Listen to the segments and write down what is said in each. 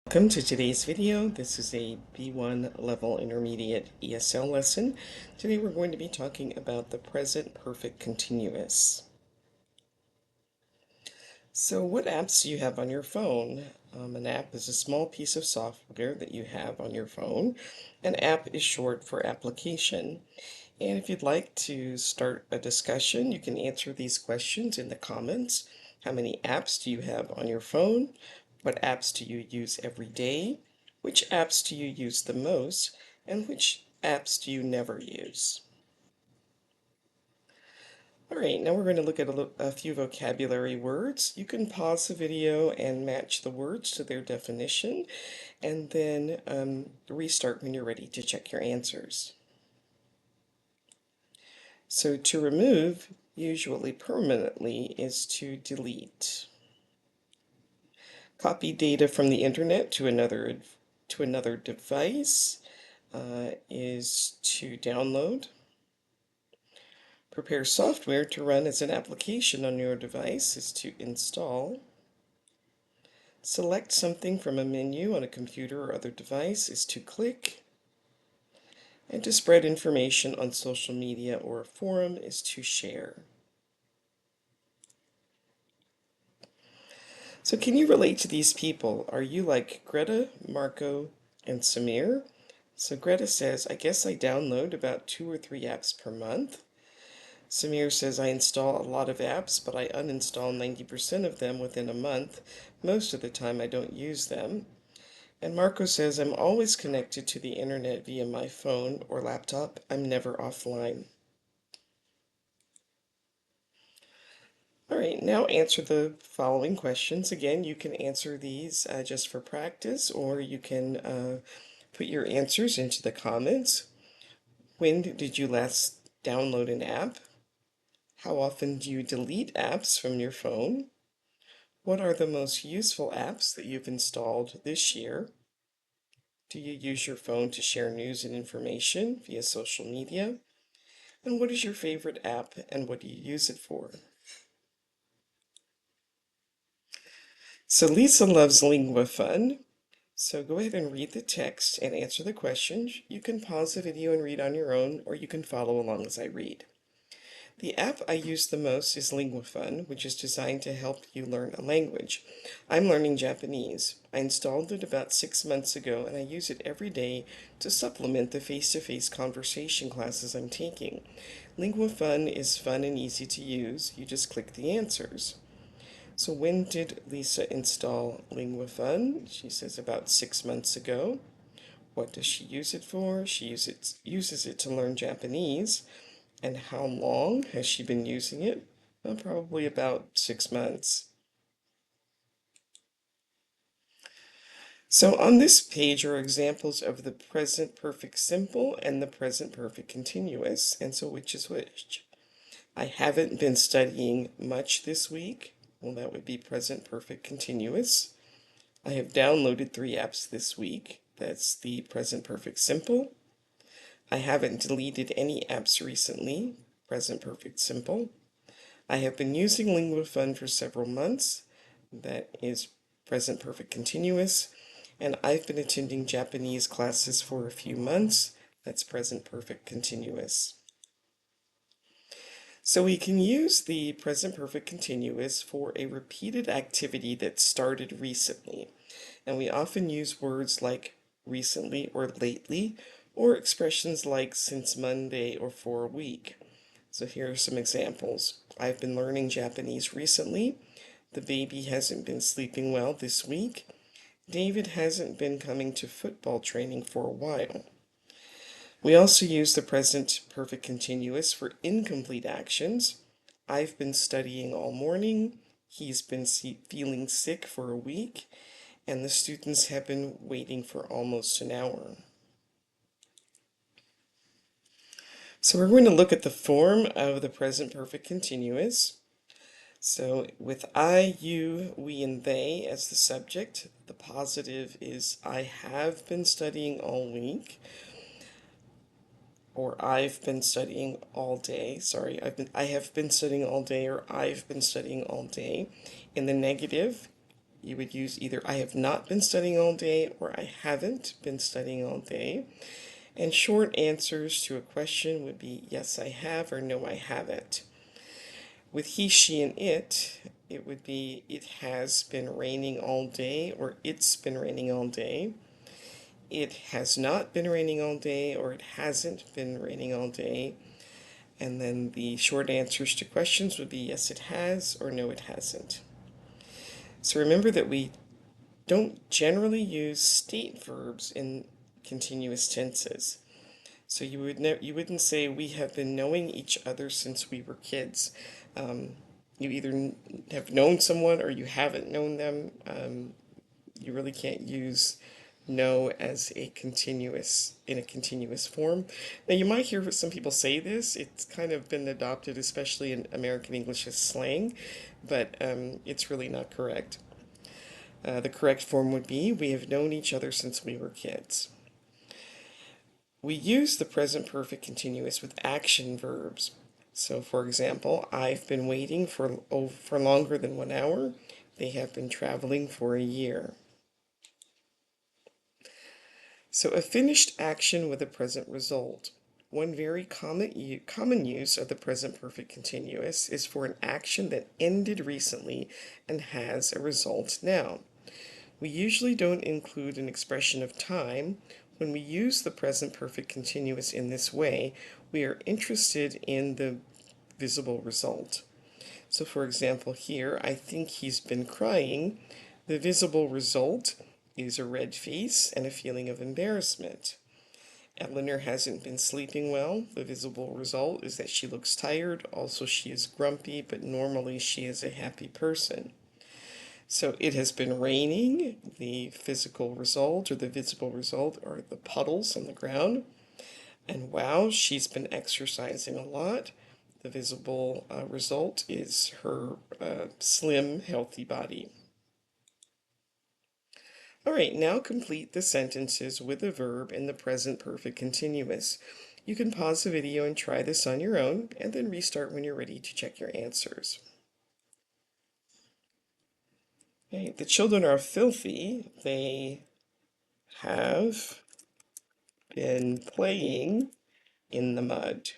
Welcome to today's video. This is a B1 level intermediate ESL lesson. Today we're going to be talking about the present perfect continuous. So what apps do you have on your phone? An app is a small piece of software that you have on your phone. An app is short for application. And if you'd like to start a discussion, you can answer these questions in the comments. How many apps do you have on your phone? What apps do you use every day? Which apps do you use the most? And which apps do you never use? All right, now we're going to look at a few vocabulary words. You can pause the video and match the words to their definition, and then restart when you're ready to check your answers. So to remove, usually permanently, is to delete. Copy data from the internet to another device is to download. Prepare software to run as an application on your device is to install. Select something from a menu on a computer or other device is to click. And to spread information on social media or a forum is to share. So can you relate to these people? Are you like Greta, Marco, and Samir? So Greta says, I guess I download about 2 or 3 apps per month. Samir says, I install a lot of apps, but I uninstall 90% of them within a month. Most of the time I don't use them. And Marco says, I'm always connected to the internet via my phone or laptop. I'm never offline. All right, now answer the following questions. Again, you can answer these just for practice, or you can put your answers into the comments. When did you last download an app? How often do you delete apps from your phone? What are the most useful apps that you've installed this year? Do you use your phone to share news and information via social media? And what is your favorite app and what do you use it for? So Lisa loves Lingua Fun. So go ahead and read the text and answer the questions. You can pause the video and read on your own, or you can follow along as I read. The app I use the most is LinguaFun, which is designed to help you learn a language. I'm learning Japanese. I installed it about 6 months ago and I use it every day to supplement the face-to-face conversation classes I'm taking. LinguaFun is fun and easy to use. You just click the answers. So when did Lisa install LinguaFun? She says about 6 months ago. What does she use it for? She uses it to learn Japanese. And how long has she been using it? Well, probably about 6 months. So on this page are examples of the present perfect simple and the present perfect continuous. And so which is which? I haven't been studying much this week. Well, that would be present perfect continuous. I have downloaded 3 apps this week. That's the present perfect simple. I haven't deleted any apps recently. Present perfect simple. I have been using LinguaFun for several months. That is present perfect continuous. And I've been attending Japanese classes for a few months. That's present perfect continuous. So we can use the present perfect continuous for a repeated activity that started recently. And we often use words like recently or lately, or expressions like since Monday or for a week. So here are some examples. I've been learning Japanese recently. The baby hasn't been sleeping well this week. David hasn't been coming to football training for a while. We also use the present perfect continuous for incomplete actions. I've been studying all morning. He's been feeling sick for a week. And the students have been waiting for almost an hour. So we're going to look at the form of the present perfect continuous. So with I, you, we, and they as the subject, the positive is I have been studying all week, or I've been studying all day. Sorry, I have been studying all day, or I've been studying all day. In the negative, you would use either I have not been studying all day or I haven't been studying all day. And short answers to a question would be yes, I have or no, I haven't. With he, she, and it would be it has been raining all day or it's been raining all day. It has not been raining all day or it hasn't been raining all day. And then the short answers to questions would be yes, it has or no, it hasn't. So remember that we don't generally use state verbs in continuous tenses. So you wouldn't say we have been knowing each other since we were kids. You either have known someone or you haven't known them. You really can't use know as a continuous in a continuous form. Now you might hear some people say this. It's kind of been adopted, especially in American English, as slang, but it's really not correct. The correct form would be we have known each other since we were kids. We use the present perfect continuous with action verbs. So, for example, I've been waiting for longer than 1 hour. They have been traveling for a year. So, a finished action with a present result. One very common use of the present perfect continuous is for an action that ended recently and has a result now. We usually don't include an expression of time. When we use the present perfect continuous in this way, we are interested in the visible result. So for example here, I think he's been crying. The visible result is a red face and a feeling of embarrassment. Eleanor hasn't been sleeping well. The visible result is that she looks tired. Also, she is grumpy, but normally she is a happy person. So it has been raining. The physical result or the visible result are the puddles on the ground. And wow, she's been exercising a lot. The visible result is her slim, healthy body. All right, now complete the sentences with a verb in the present perfect continuous. You can pause the video and try this on your own, and then restart when you're ready to check your answers. Okay, the children are filthy. They have been playing in the mud.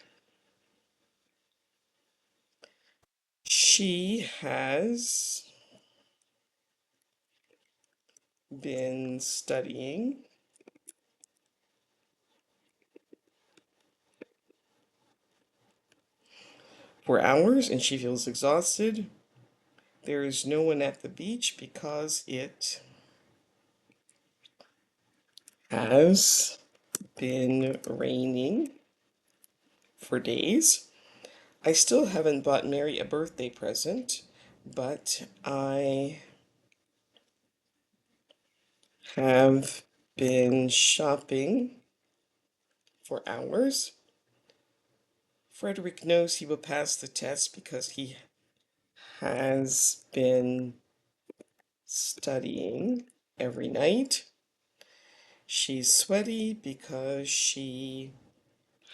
She has been studying for hours and she feels exhausted. There is no one at the beach because it has been raining for days. I still haven't bought Mary a birthday present, but I have been shopping for hours. Frederick knows he will pass the test because he has been studying every night. She's sweaty because she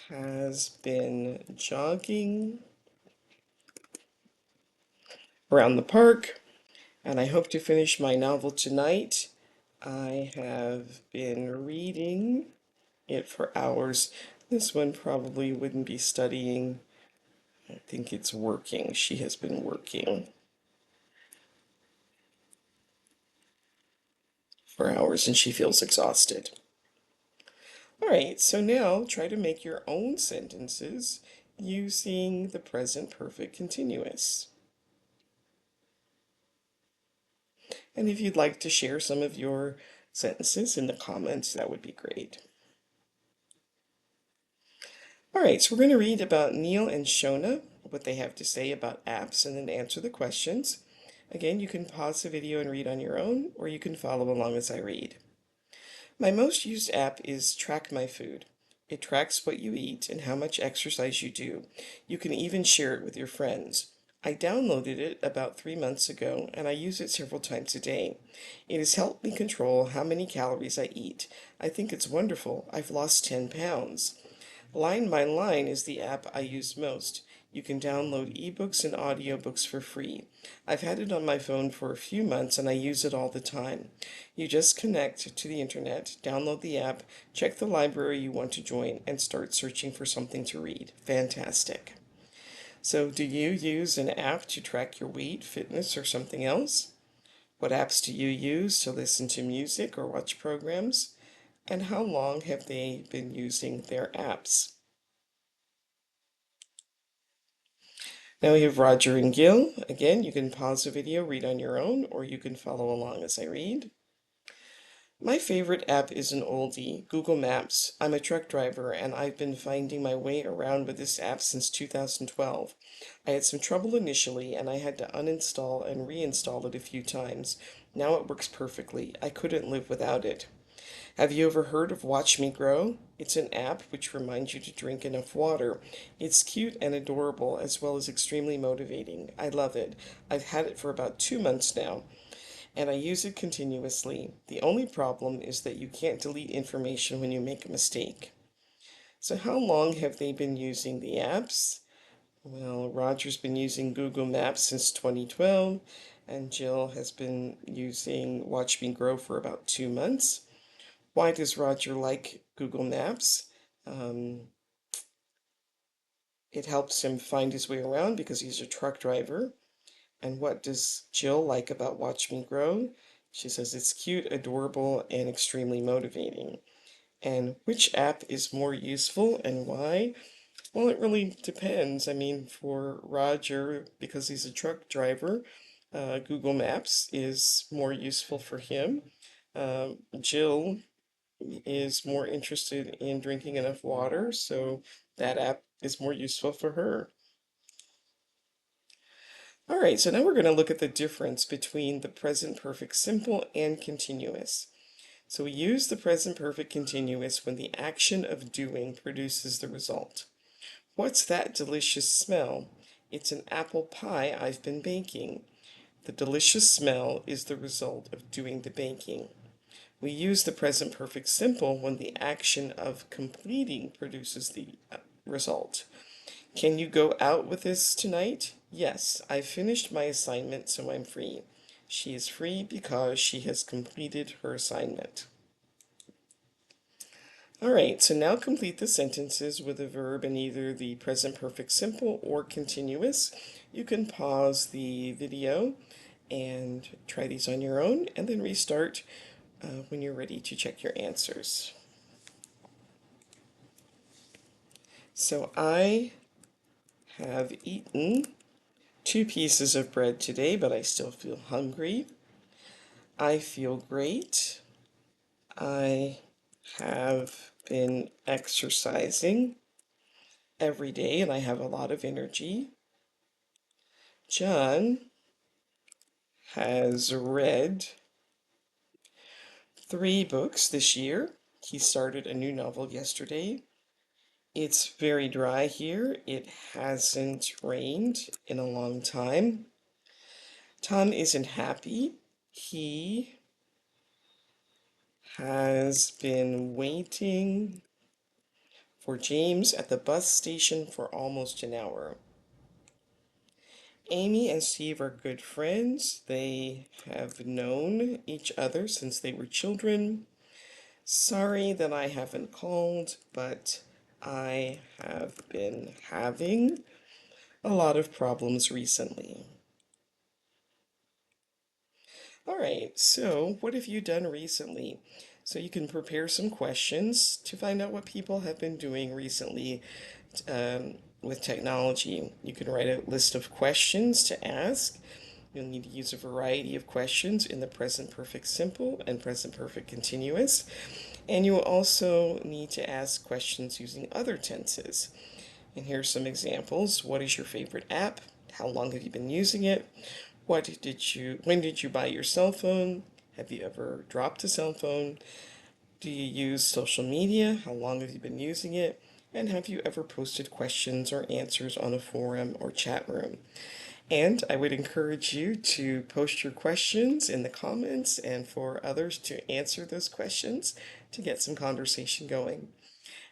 has been jogging around the park, and I hope to finish my novel tonight. I have been reading it for hours. This one probably wouldn't be studying. I think it's working. She has been working for hours and she feels exhausted. All right, so now try to make your own sentences using the present perfect continuous. And if you'd like to share some of your sentences in the comments, that would be great. All right, so we're going to read about Neil and Shona, what they have to say about apps, and then answer the questions. Again, you can pause the video and read on your own, or you can follow along as I read. My most used app is Track My Food. It tracks what you eat and how much exercise you do. You can even share it with your friends. I downloaded it about 3 months ago and I use it several times a day. It has helped me control how many calories I eat. I think it's wonderful. I've lost 10 pounds. Line by Line is the app I use most. You can download ebooks and audiobooks for free. I've had it on my phone for a few months and I use it all the time. You just connect to the internet, download the app, check the library you want to join, and start searching for something to read. Fantastic. So, do you use an app to track your weight, fitness, or something else? What apps do you use to listen to music or watch programs? And how long have they been using their apps? Now we have Roger and Gil. Again, you can pause the video, read on your own, or you can follow along as I read. My favorite app is an oldie, Google Maps. I'm a truck driver and I've been finding my way around with this app since 2012. I had some trouble initially and I had to uninstall and reinstall it a few times. Now it works perfectly. I couldn't live without it. Have you ever heard of Watch Me Grow? It's an app which reminds you to drink enough water. It's cute and adorable as well as extremely motivating. I love it. I've had it for about 2 months now and I use it continuously. The only problem is that you can't delete information when you make a mistake. So how long have they been using the apps? Well, Roger's been using Google Maps since 2012, and Jill has been using Watch Me Grow for about 2 months. Why does Roger like Google Maps? Um, it helps him find his way around because he's a truck driver. And what does Jill like about Watch Me Grow? She says it's cute, adorable, and extremely motivating. And which app is more useful and why? Well, it really depends. I mean, for Roger, because he's a truck driver, Google Maps is more useful for him. Jill is more interested in drinking enough water, so that app is more useful for her. All right, so now we're going to look at the difference between the present perfect simple and continuous. So we use the present perfect continuous when the action of doing produces the result. What's that delicious smell? It's an apple pie I've been baking. The delicious smell is the result of doing the baking. We use the present perfect simple when the action of completing produces the result. Can you go out with us tonight? Yes, I finished my assignment, so I'm free. She is free because she has completed her assignment. All right, so now complete the sentences with a verb in either the present perfect simple or continuous. You can pause the video and try these on your own and then restart when you're ready to check your answers. So I have eaten 2 pieces of bread today, but I still feel hungry. I feel great. I have been exercising every day and I have a lot of energy. John has read 3 books this year. He started a new novel yesterday. It's very dry here. It hasn't rained in a long time. Tom isn't happy. He has been waiting for James at the bus station for almost an hour. Amy and Steve are good friends. They have known each other since they were children. Sorry that I haven't called, but I have been having a lot of problems recently. All right, so what have you done recently? So you can prepare some questions to find out what people have been doing recently with technology. You can write a list of questions to ask. You'll need to use a variety of questions in the present perfect simple and present perfect continuous. And you will also need to ask questions using other tenses. And here's some examples. What is your favorite app? How long have you been using it? When did you buy your cell phone? Have you ever dropped a cell phone? Do you use social media? How long have you been using it? And have you ever posted questions or answers on a forum or chat room? And I would encourage you to post your questions in the comments and for others to answer those questions to get some conversation going.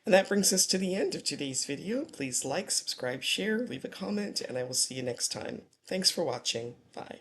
And that brings us to the end of today's video. Please like, subscribe, share, leave a comment, and I will see you next time. Thanks for watching. Bye.